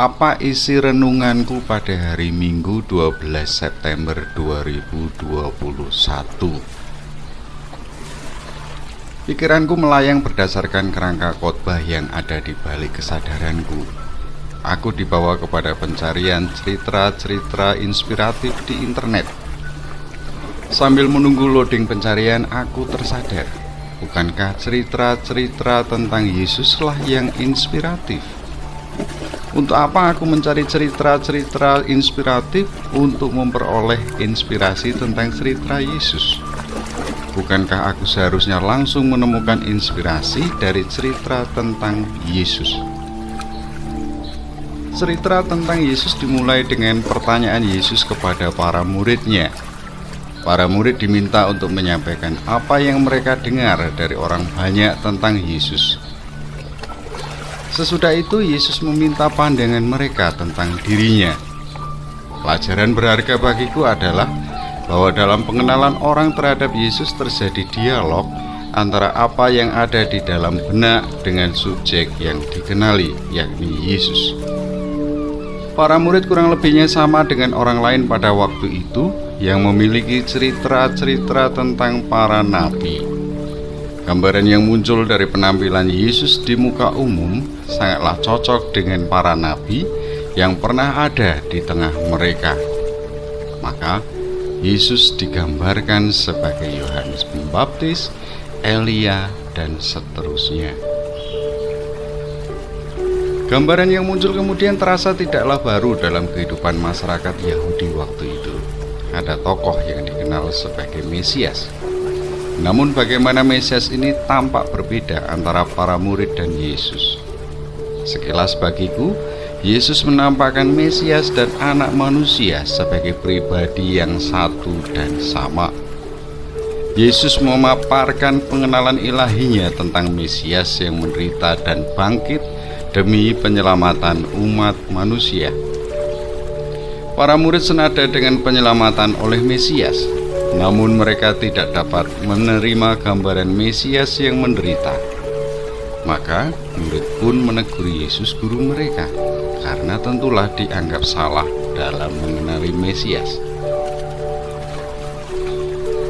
Apa isi renunganku pada hari Minggu 12 September 2021? Pikiranku melayang berdasarkan kerangka khotbah yang ada di balik kesadaranku. Aku dibawa kepada pencarian cerita-cerita inspiratif di internet. Sambil menunggu loading pencarian, aku tersadar, bukankah cerita-cerita tentang Yesuslah yang inspiratif? Untuk apa aku mencari cerita-cerita inspiratif? Untuk memperoleh inspirasi tentang cerita Yesus. Bukankah aku seharusnya langsung menemukan inspirasi dari cerita tentang Yesus? Cerita tentang Yesus dimulai dengan pertanyaan Yesus kepada para muridnya. Para murid diminta untuk menyampaikan apa yang mereka dengar dari orang banyak tentang Yesus. Sesudah itu Yesus meminta pandangan mereka tentang dirinya. Pelajaran berharga bagiku adalah bahwa dalam pengenalan orang terhadap Yesus terjadi dialog antara apa yang ada di dalam benak dengan subjek yang dikenali, yakni Yesus. Para murid kurang lebihnya sama dengan orang lain pada waktu itu yang memiliki cerita-cerita tentang para nabi. Gambaran yang muncul dari penampilan Yesus di muka umum sangatlah cocok dengan para nabi yang pernah ada di tengah mereka. Maka, Yesus digambarkan sebagai Yohanes Pembaptis, Elia, dan seterusnya. Gambaran yang muncul kemudian terasa tidaklah baru dalam kehidupan masyarakat Yahudi waktu itu. Ada tokoh yang dikenal sebagai Mesias. Namun bagaimana Mesias ini tampak berbeda antara para murid dan Yesus. Sekilas bagiku, Yesus menampakkan Mesias dan anak manusia sebagai pribadi yang satu dan sama. Yesus memaparkan pengenalan ilahinya tentang Mesias yang menderita dan bangkit demi penyelamatan umat manusia. Para murid senada dengan penyelamatan oleh Mesias, namun mereka tidak dapat menerima gambaran Mesias yang menderita. Maka murid pun menegur Yesus guru mereka, karena tentulah dianggap salah dalam mengenali Mesias.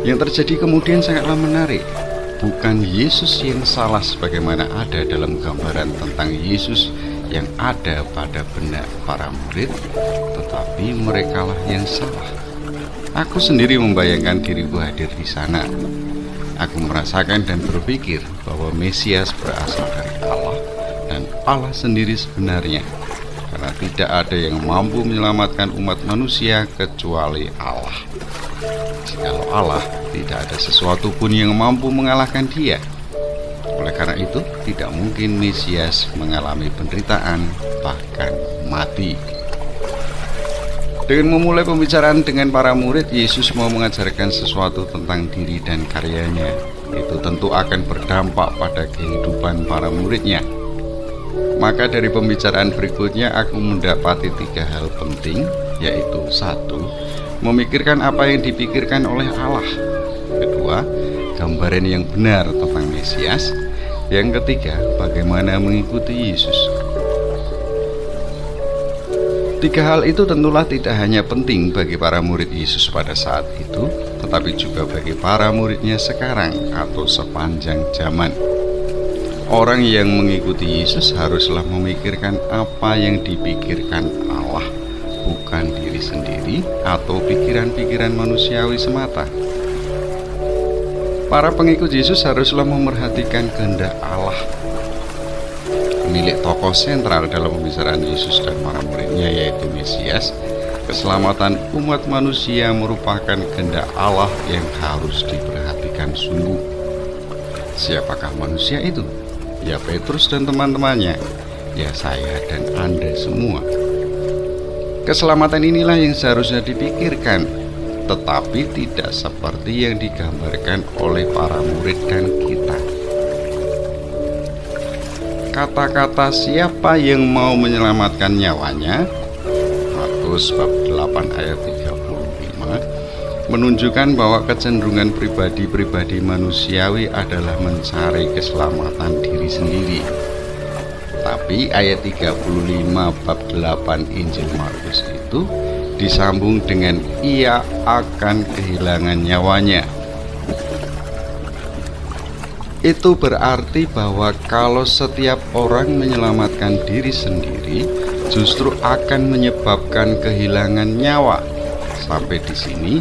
Yang terjadi kemudian sangatlah menarik. Bukan Yesus yang salah sebagaimana ada dalam gambaran tentang Yesus yang ada pada benak para murid, tetapi merekalah yang salah. Aku sendiri membayangkan diriku hadir di sana. Aku merasakan dan berpikir bahwa Mesias berasal dari Allah dan Allah sendiri sebenarnya, karena tidak ada yang mampu menyelamatkan umat manusia kecuali Allah. Jikalau Allah, tidak ada sesuatu pun yang mampu mengalahkan Dia. Oleh karena itu, tidak mungkin Mesias mengalami penderitaan, bahkan mati. Dengan memulai pembicaraan dengan para murid, Yesus mau mengajarkan sesuatu tentang diri dan karyanya. Itu tentu akan berdampak pada kehidupan para muridnya. Maka dari pembicaraan berikutnya aku mendapati 3 hal penting, yaitu 1. Memikirkan apa yang dipikirkan oleh Allah. 2. Gambaran yang benar tentang Mesias. Yang 3. Bagaimana mengikuti Yesus. 3 hal itu tentulah tidak hanya penting bagi para murid Yesus pada saat itu, tetapi juga bagi para muridnya sekarang atau sepanjang zaman. Orang yang mengikuti Yesus haruslah memikirkan apa yang dipikirkan Allah, bukan diri sendiri atau pikiran-pikiran manusiawi semata. Para pengikut Yesus haruslah memerhatikan kehendak Allah. Milik tokoh sentral dalam pembicaraan Yesus dan para muridnya, yaitu Mesias, keselamatan umat manusia merupakan kehendak Allah yang harus diperhatikan sungguh. Siapakah manusia itu? Ya Petrus dan teman-temannya, ya saya dan Anda semua. Keselamatan inilah yang seharusnya dipikirkan, tetapi tidak seperti yang digambarkan oleh para murid dan kita. Kata-kata siapa yang mau menyelamatkan nyawanya, Markus bab 8 ayat 35, menunjukkan bahwa kecenderungan pribadi-pribadi manusiawi adalah mencari keselamatan diri sendiri. Tapi ayat 35 bab 8 Injil Markus itu disambung dengan ia akan kehilangan nyawanya. Itu berarti bahwa kalau setiap orang menyelamatkan diri sendiri, justru akan menyebabkan kehilangan nyawa. Sampai di sini,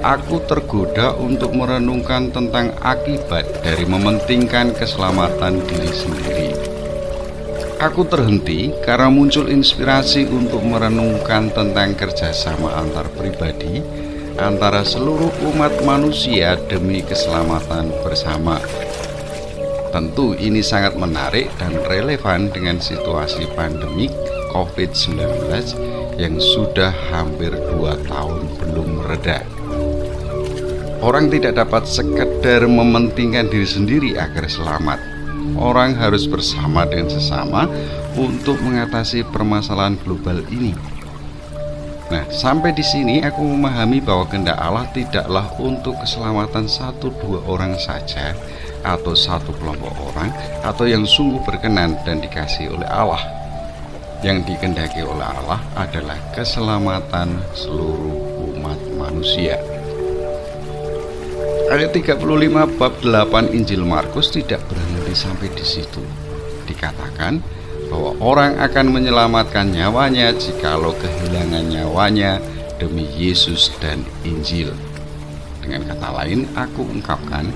aku tergoda untuk merenungkan tentang akibat dari mementingkan keselamatan diri sendiri. Aku terhenti karena muncul inspirasi untuk merenungkan tentang kerjasama antar pribadi, antara seluruh umat manusia demi keselamatan bersama. Tentu ini sangat menarik dan relevan dengan situasi pandemik COVID-19 yang sudah hampir 2 tahun belum mereda. Orang tidak dapat sekedar mementingkan diri sendiri agar selamat. Orang harus bersama dengan sesama untuk mengatasi permasalahan global ini. Nah, sampai di sini aku memahami bahwa kehendak Allah tidaklah untuk keselamatan 1-2 orang saja, atau satu kelompok orang, atau yang sungguh berkenan dan dikasihi oleh Allah. Yang dikehendaki oleh Allah adalah keselamatan seluruh umat manusia. Ayat 35 bab 8 Injil Markus tidak berhenti sampai di situ. Dikatakan bahwa orang akan menyelamatkan nyawanya jikalau kehilangan nyawanya demi Yesus dan Injil. Dengan kata lain, aku ungkapkan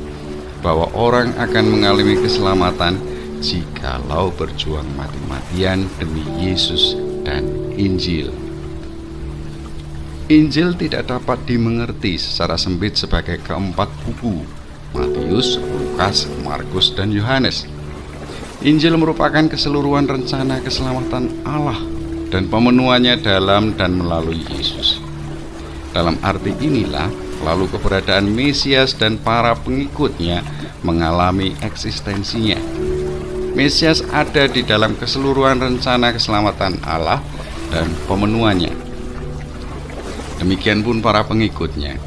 bahwa orang akan mengalami keselamatan jikalau berjuang mati-matian demi Yesus dan Injil. Injil tidak dapat dimengerti secara sempit sebagai keempat buku, Matius, Lukas, Markus, dan Yohanes. Injil merupakan keseluruhan rencana keselamatan Allah dan pemenuhannya dalam dan melalui Yesus. Dalam arti inilah, lalu keberadaan Mesias dan para pengikutnya mengalami eksistensinya. Mesias ada di dalam keseluruhan rencana keselamatan Allah dan pemenuhannya. Demikian pun para pengikutnya.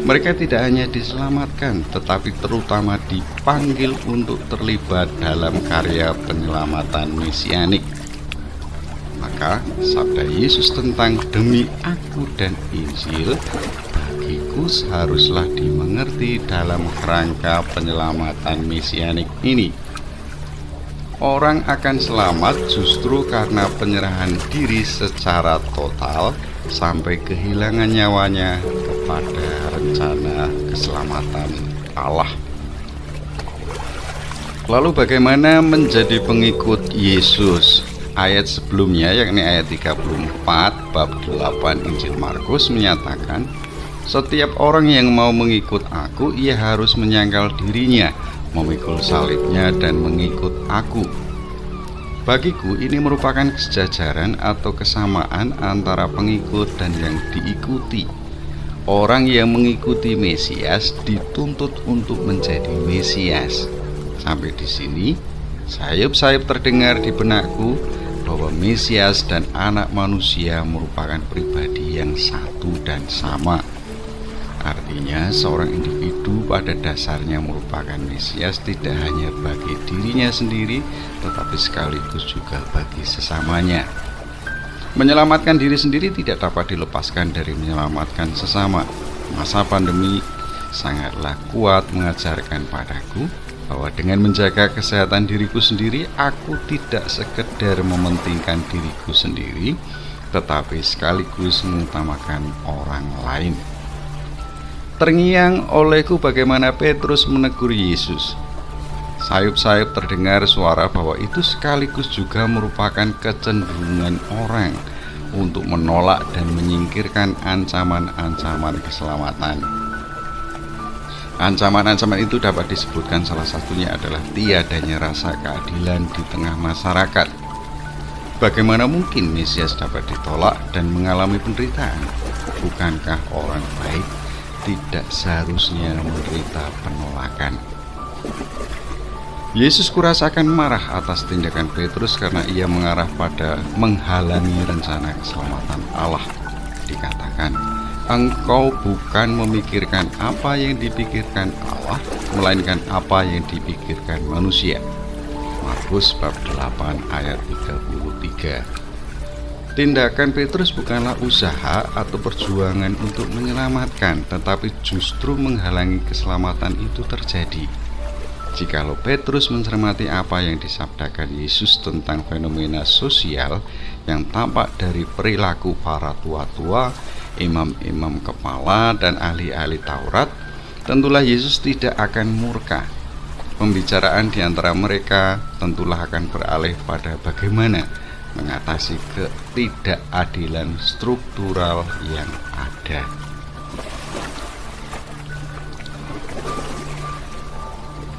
Mereka tidak hanya diselamatkan, tetapi terutama dipanggil untuk terlibat dalam karya penyelamatan mesianik. Maka sabda Yesus tentang demi aku dan Injil bagiku seharuslah dimengerti dalam kerangka penyelamatan mesianik ini. Orang akan selamat justru karena penyerahan diri secara total sampai kehilangan nyawanya kepada rencana keselamatan Allah. Lalu bagaimana menjadi pengikut Yesus? Ayat sebelumnya, yakni ayat 34 bab 8 Injil Markus menyatakan, setiap orang yang mau mengikut aku, ia harus menyangkal dirinya, memikul salibnya dan mengikut aku. Bagiku ini merupakan kesejajaran atau kesamaan antara pengikut dan yang diikuti. Orang yang mengikuti Mesias dituntut untuk menjadi Mesias. Sampai di sini, sayup-sayup terdengar di benakku bahwa Mesias dan anak manusia merupakan pribadi yang satu dan sama. Artinya, seorang individu pada dasarnya merupakan Mesias tidak hanya bagi dirinya sendiri, tetapi sekaligus juga bagi sesamanya. Menyelamatkan diri sendiri tidak dapat dilepaskan dari menyelamatkan sesama. Masa pandemi sangatlah kuat mengajarkan padaku bahwa dengan menjaga kesehatan diriku sendiri, aku tidak sekedar mementingkan diriku sendiri, tetapi sekaligus mengutamakan orang lain. Terngiang olehku bagaimana Petrus menegur Yesus. Sayup-sayup terdengar suara bahwa itu sekaligus juga merupakan kecenderungan orang untuk menolak dan menyingkirkan ancaman-ancaman keselamatan. Ancaman-ancaman itu dapat disebutkan salah satunya adalah tiadanya rasa keadilan di tengah masyarakat. Bagaimana mungkin Mesias dapat ditolak dan mengalami penderitaan? Bukankah orang baik tidak seharusnya menderita penolakan? Yesus kurasakan marah atas tindakan Petrus karena ia mengarah pada menghalangi rencana keselamatan Allah. Dikatakan, engkau bukan memikirkan apa yang dipikirkan Allah, melainkan apa yang dipikirkan manusia. Markus bab 8 ayat 33. Tindakan Petrus bukanlah usaha atau perjuangan untuk menyelamatkan, tetapi justru menghalangi keselamatan itu terjadi. Jikalau Petrus mencermati apa yang disabdakan Yesus tentang fenomena sosial yang tampak dari perilaku para tua-tua, imam-imam kepala, dan ahli-ahli Taurat, tentulah Yesus tidak akan murka. Pembicaraan di antara mereka tentulah akan beralih pada bagaimana mengatasi ketidakadilan struktural yang ada.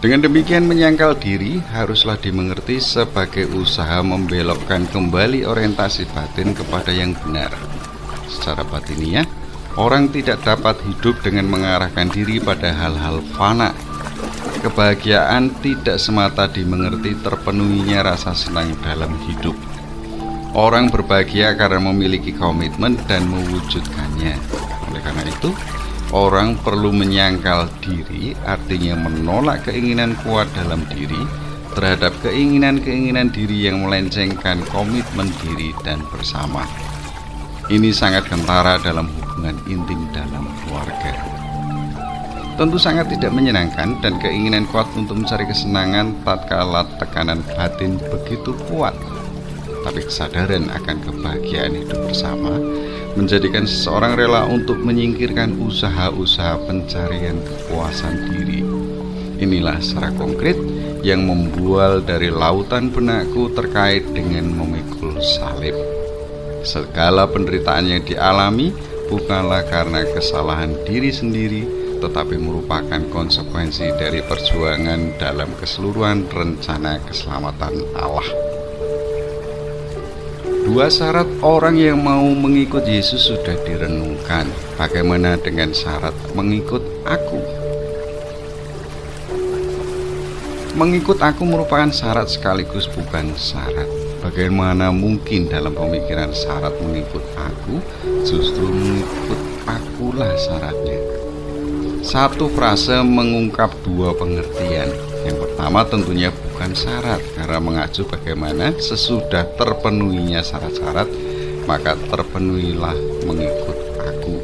Dengan demikian, menyangkal diri haruslah dimengerti sebagai usaha membelokkan kembali orientasi batin kepada yang benar. Secara batiniah, orang tidak dapat hidup dengan mengarahkan diri pada hal-hal fana. Kebahagiaan tidak semata dimengerti terpenuhinya rasa senang dalam hidup. Orang berbahagia karena memiliki komitmen dan mewujudkannya. Oleh karena itu, orang perlu menyangkal diri, artinya menolak keinginan kuat dalam diri terhadap keinginan-keinginan diri yang melencengkan komitmen diri dan bersama. Ini sangat kentara dalam hubungan intim dalam keluarga. Tentu sangat tidak menyenangkan dan keinginan kuat untuk mencari kesenangan tatkala tekanan batin begitu kuat. Tapi kesadaran akan kebahagiaan hidup bersama menjadikan seseorang rela untuk menyingkirkan usaha-usaha pencarian kepuasan diri. Inilah secara konkret yang membual dari lautan benakku terkait dengan memikul salib. Segala penderitaan yang dialami bukanlah karena kesalahan diri sendiri, tetapi merupakan konsekuensi dari perjuangan dalam keseluruhan rencana keselamatan Allah. Dua syarat orang yang mau mengikut Yesus sudah direnungkan. Bagaimana dengan syarat mengikut aku? Mengikut aku merupakan syarat sekaligus bukan syarat. Bagaimana mungkin dalam pemikiran syarat mengikut aku, justru mengikut akulah syaratnya. Satu frase mengungkap dua pengertian. Yang pertama tentunya bukan syarat, karena mengacu bagaimana sesudah terpenuhinya syarat-syarat, maka terpenuhilah mengikut aku.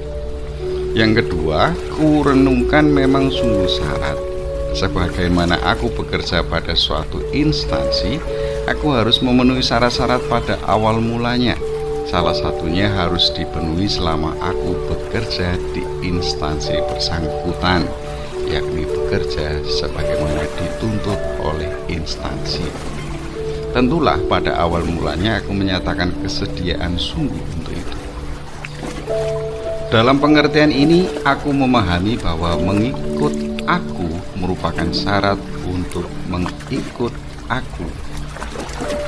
Yang kedua, kurenungkan memang sungguh syarat. Sebagaimana aku bekerja pada suatu instansi, aku harus memenuhi syarat-syarat pada awal mulanya. Salah satunya harus dipenuhi selama aku bekerja di instansi bersangkutan, yakni bekerja sebagaimana dituntut oleh instansi. Tentulah pada awal mulanya aku menyatakan kesediaan sungguh untuk itu. Dalam pengertian ini, aku memahami bahwa mengikut aku merupakan syarat untuk mengikut aku.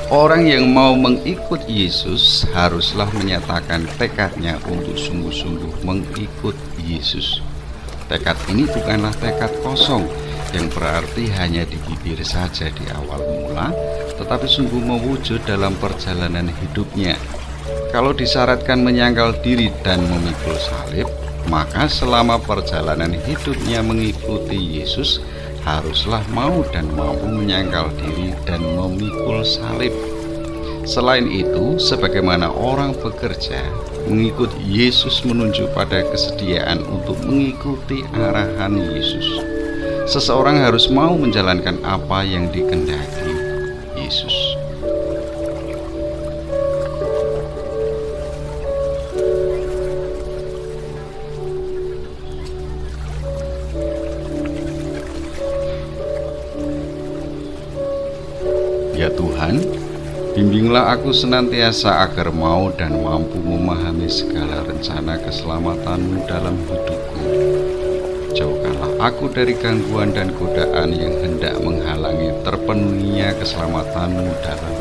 Orang yang mau mengikut Yesus haruslah menyatakan tekadnya untuk sungguh-sungguh mengikut Yesus. Tekad ini bukanlah tekad kosong yang berarti hanya di bibir saja di awal mula, tetapi sungguh mewujud dalam perjalanan hidupnya. Kalau disyaratkan menyangkal diri dan memikul salib, maka selama perjalanan hidupnya mengikuti Yesus, haruslah mau dan mampu menyangkal diri dan memikul salib. Selain itu, sebagaimana orang bekerja, mengikut Yesus menunjuk pada kesediaan untuk mengikuti arahan Yesus. Seseorang harus mau menjalankan apa yang dikehendaki Yesus. Ya Tuhan, bimbinglah aku senantiasa agar mau dan mampu memahami segala rencana keselamatan-Mu dalam hidupku. Jauhkanlah aku dari gangguan dan godaan yang hendak menghalangi terpenuhinya keselamatan-Mu dalam